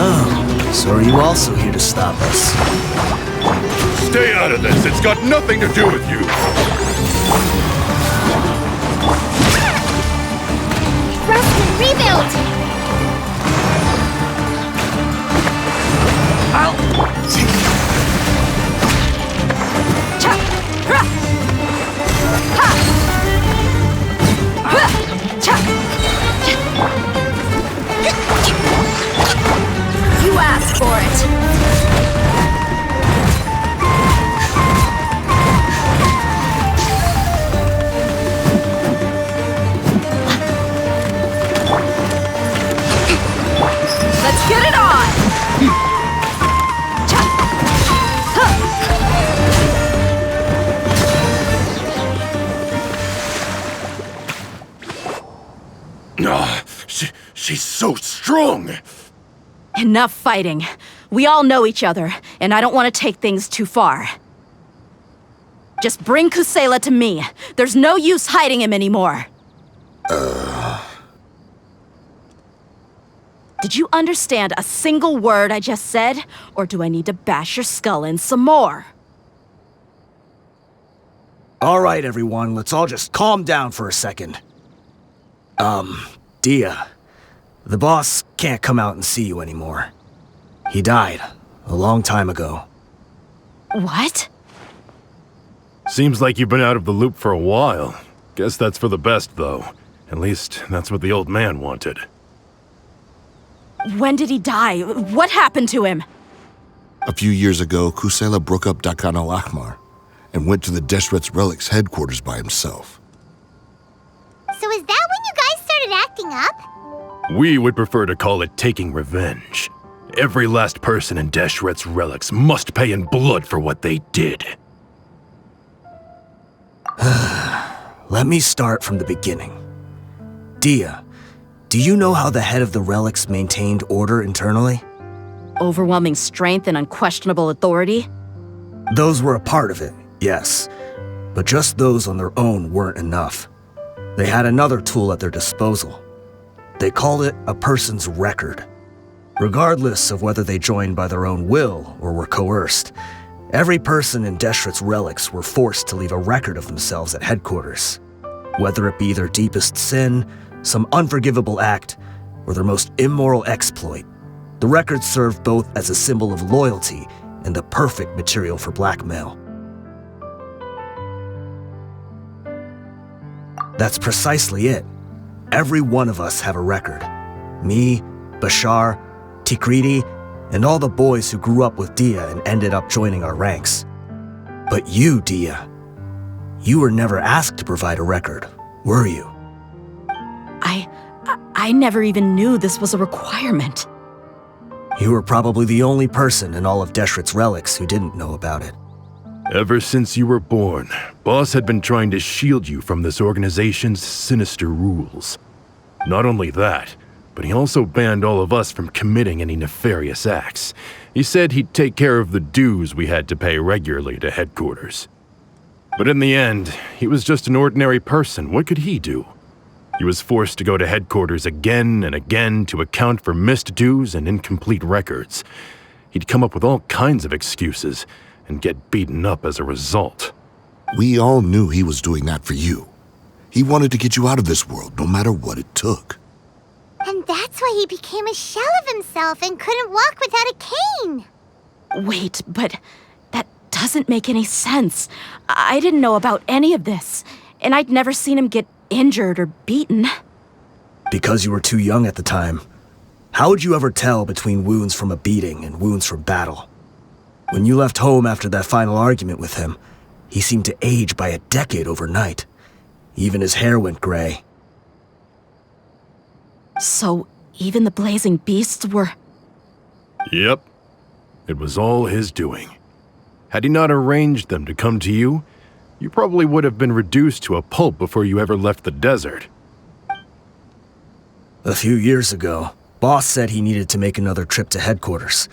Oh, so are you also here to stop us? Stay out of this. It's got nothing to do with you. Rustin, rebuild! You asked for it. Let's get it on! She's so strong. Enough fighting. We all know each other, and I don't want to take things too far. Just bring Kusela to me. There's no use hiding him anymore. Did you understand a single word I just said? Or do I need to bash your skull in some more? All right, everyone, let's all just calm down for a second. Dehya, the boss can't come out and see you anymore. He died a long time ago. What? Seems like you've been out of the loop for a while. Guess that's for the best, though. At least, that's what the old man wanted. When did he die? What happened to him? A few years ago, Kusela broke up Dakan al-Ahmar and went to the Deshret's Relics headquarters by himself. So is that when you guys started acting up? We would prefer to call it taking revenge. Every last person in Deshret's Relics must pay in blood for what they did. Let me start from the beginning. Dehya, do you know how the head of the relics maintained order internally? Overwhelming strength and unquestionable authority? Those were a part of it, yes. But just those on their own weren't enough. They had another tool at their disposal. They called it a person's record. Regardless of whether they joined by their own will or were coerced, every person in Deshret's relics were forced to leave a record of themselves at headquarters. Whether it be their deepest sin, some unforgivable act, or their most immoral exploit, the record served both as a symbol of loyalty and the perfect material for blackmail. That's precisely it. Every one of us have a record. Me, Bashar, Tikriti, and all the boys who grew up with Dehya and ended up joining our ranks. But you, Dehya, you were never asked to provide a record, were you? I never even knew this was a requirement. You were probably the only person in all of Deshret's relics who didn't know about it. Ever since you were born, Boss had been trying to shield you from this organization's sinister rules. Not only that, but he also banned all of us from committing any nefarious acts. He said he'd take care of the dues we had to pay regularly to headquarters. But in the end, he was just an ordinary person. What could he do? He was forced to go to headquarters again and again to account for missed dues and incomplete records. He'd come up with all kinds of excuses and get beaten up as a result. We all knew he was doing that for you. He wanted to get you out of this world, no matter what it took. And that's why he became a shell of himself and couldn't walk without a cane. Wait, but that doesn't make any sense. I didn't know about any of this, and I'd never seen him get injured or beaten. Because you were too young at the time. How would you ever tell between wounds from a beating and wounds from battle? When you left home after that final argument with him, he seemed to age by a decade overnight. Even his hair went gray. So even the blazing beasts were... Yep. It was all his doing. Had he not arranged them to come to you, you probably would have been reduced to a pulp before you ever left the desert. A few years ago, Boss said he needed to make another trip to headquarters.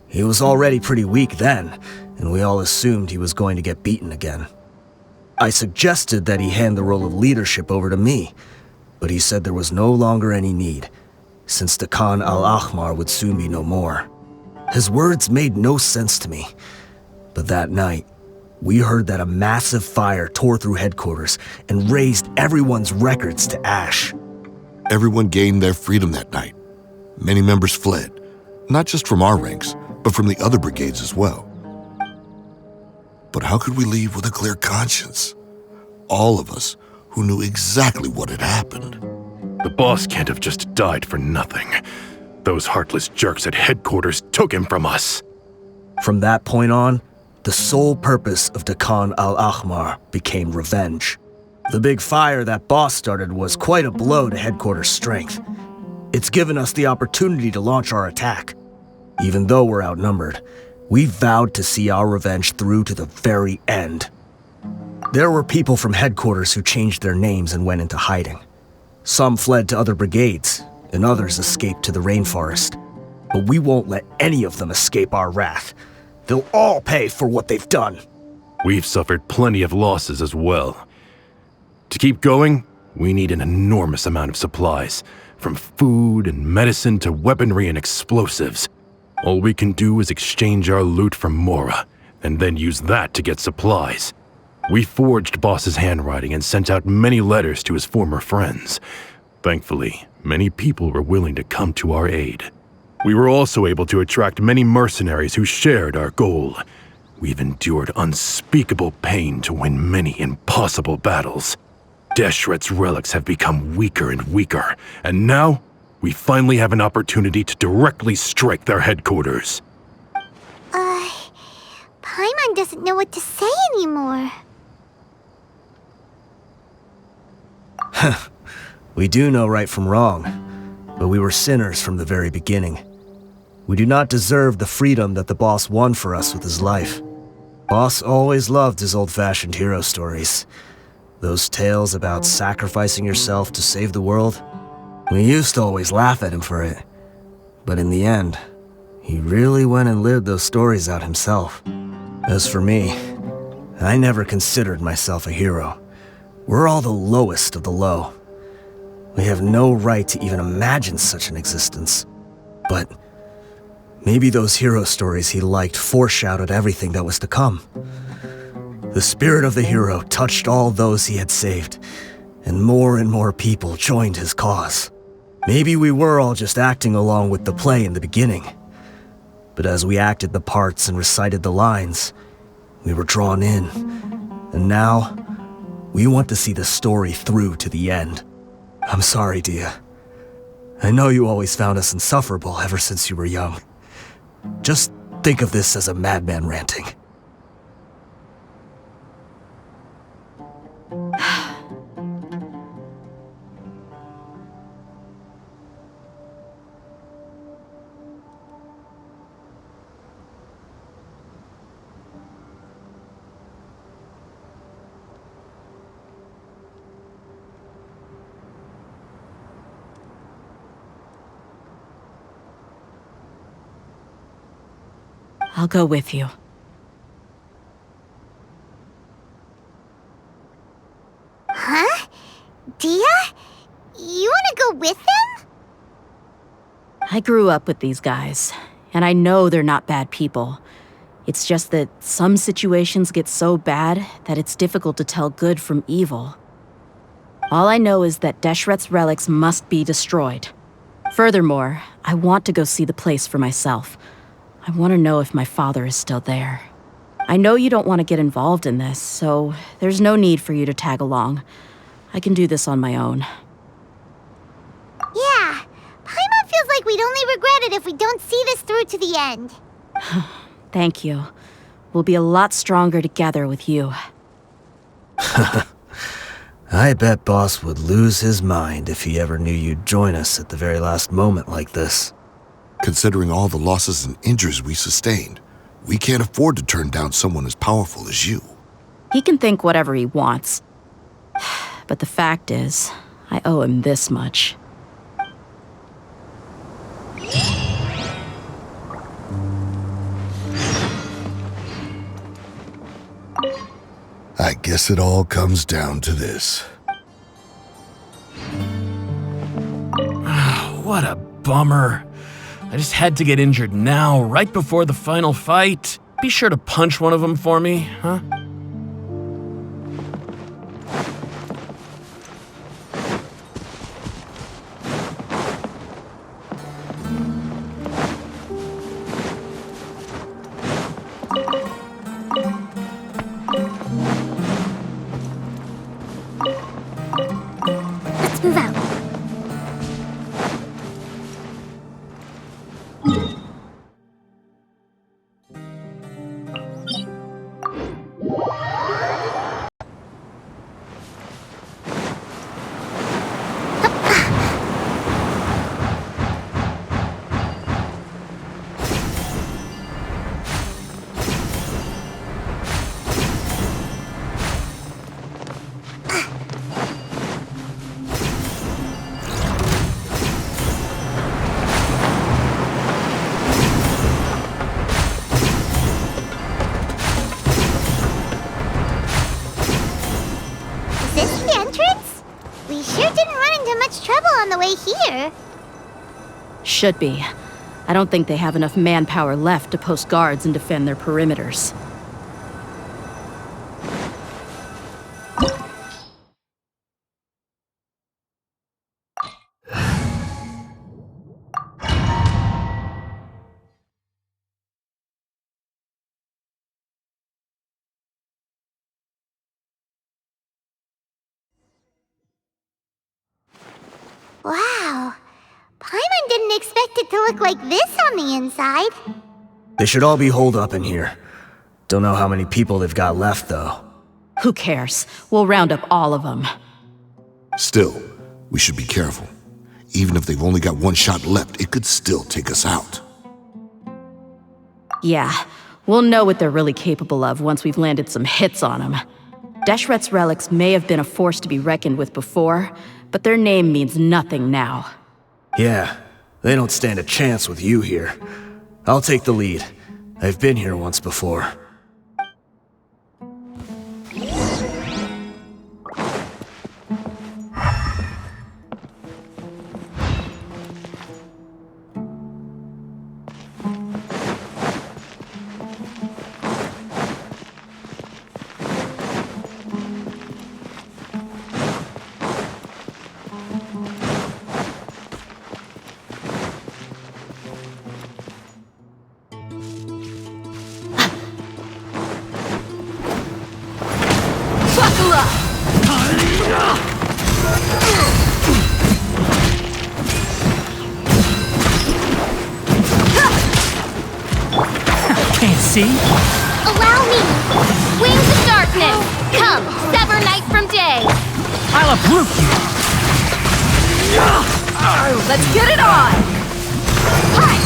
He was already pretty weak then, and we all assumed he was going to get beaten again. I suggested that he hand the role of leadership over to me, but he said there was no longer any need, since the Khan al-Ahmar would soon be no more. His words made no sense to me, but that night, we heard that a massive fire tore through headquarters and razed everyone's records to ash. Everyone gained their freedom that night. Many members fled, not just from our ranks, but from the other brigades as well. But how could we leave with a clear conscience? All of us who knew exactly what had happened. The boss can't have just died for nothing. Those heartless jerks at headquarters took him from us. From that point on, the sole purpose of the Khan al-Ahmar became revenge. The big fire that Boss started was quite a blow to headquarters' strength. It's given us the opportunity to launch our attack. Even though we're outnumbered, we vowed to see our revenge through to the very end. There were people from headquarters who changed their names and went into hiding. Some fled to other brigades, and others escaped to the rainforest. But we won't let any of them escape our wrath. They'll all pay for what they've done. We've suffered plenty of losses as well. To keep going, we need an enormous amount of supplies, from food and medicine to weaponry and explosives. All we can do is exchange our loot from Mora, and then use that to get supplies. We forged Boss's handwriting and sent out many letters to his former friends. Thankfully, many people were willing to come to our aid. We were also able to attract many mercenaries who shared our goal. We've endured unspeakable pain to win many impossible battles. Deshret's relics have become weaker and weaker, and now we finally have an opportunity to directly strike their headquarters. Paimon doesn't know what to say anymore. We do know right from wrong, but we were sinners from the very beginning. We do not deserve the freedom that the boss won for us with his life. Boss always loved his old-fashioned hero stories. Those tales about sacrificing yourself to save the world? We used to always laugh at him for it. But in the end, he really went and lived those stories out himself. As for me, I never considered myself a hero. We're all the lowest of the low. We have no right to even imagine such an existence. But maybe those hero stories he liked foreshadowed everything that was to come. The spirit of the hero touched all those he had saved, and more people joined his cause. Maybe we were all just acting along with the play in the beginning. But as we acted the parts and recited the lines, we were drawn in. And now, we want to see the story through to the end. I'm sorry, Dehya. I know you always found us insufferable ever since you were young. Just think of this as a madman ranting. I'll go with you. Huh? Dehya? You wanna go with them? I grew up with these guys, and I know they're not bad people. It's just that some situations get so bad that it's difficult to tell good from evil. All I know is that Deshret's relics must be destroyed. Furthermore, I want to go see the place for myself. I want to know if my father is still there. I know you don't want to get involved in this, so there's no need for you to tag along. I can do this on my own. Yeah, Paimon feels like we'd only regret it if we don't see this through to the end. Thank you. We'll be a lot stronger together with you. I bet Boss would lose his mind if he ever knew you'd join us at the very last moment like this. Considering all the losses and injuries we sustained, we can't afford to turn down someone as powerful as you. He can think whatever he wants. But the fact is, I owe him this much. I guess it all comes down to this. What a bummer. I just had to get injured now, right before the final fight. Be sure to punch one of them for me, huh? Let's move out. Is this the entrance? We sure didn't run into much trouble on the way here. Should be. I don't think they have enough manpower left to post guards and defend their perimeters. Wow. Paimon didn't expect it to look like this on the inside. They should all be holed up in here. Don't know how many people they've got left, though. Who cares? We'll round up all of them. Still, we should be careful. Even if they've only got one shot left, it could still take us out. Yeah, we'll know what they're really capable of once we've landed some hits on them. Deshret's relics may have been a force to be reckoned with before, but their name means nothing now. Yeah, they don't stand a chance with you here. I'll take the lead. I've been here once before. Can't see? Allow me! Wings of darkness! Come, sever night from day! I'll uproot you! Let's get it on! Hi!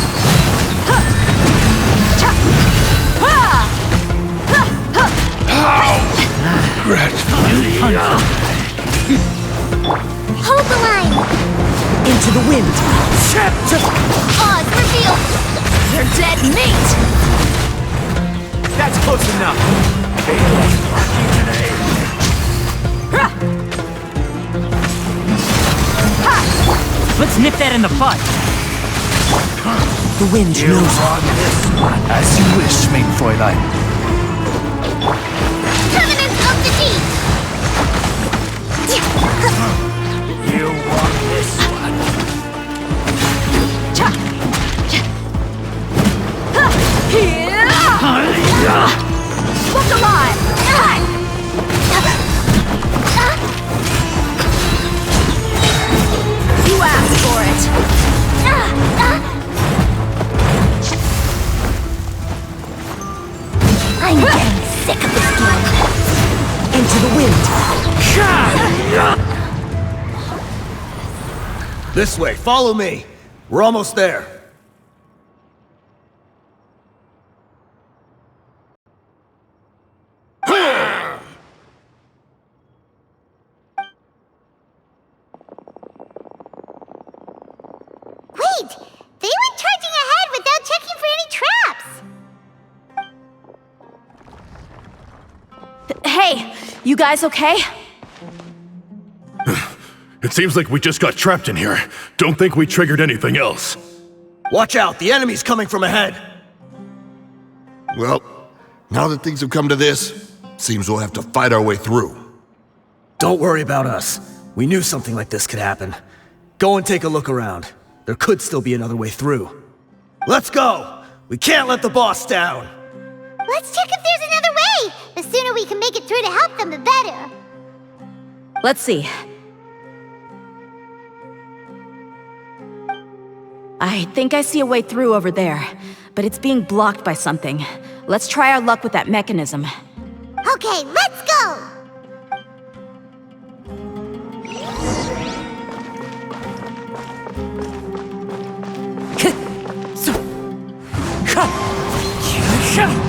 Hold the line! Into the wind! Oz revealed! They're dead meat! That's close enough. Let's nip that in the bud! The wind knows it. As you wish, main Fräulein. Covenants of the Deep! You want this one? Look alive! You asked for it! I'm getting sick of this game. Into the wind! This way, follow me. We're almost there. Wait! They went charging ahead without checking for any traps! Hey, you guys okay? It seems like we just got trapped in here. Don't think we triggered anything else. Watch out, the enemy's coming from ahead. Well, now that things have come to this, seems we'll have to fight our way through. Don't worry about us. We knew something like this could happen. Go and take a look around. There could still be another way through. Let's go! We can't let the boss down! Let's check if there's another way! The sooner we can make it through to help them, the better! Let's see. I think I see a way through over there, but it's being blocked by something. Let's try our luck with that mechanism. Okay, let's go! Ha!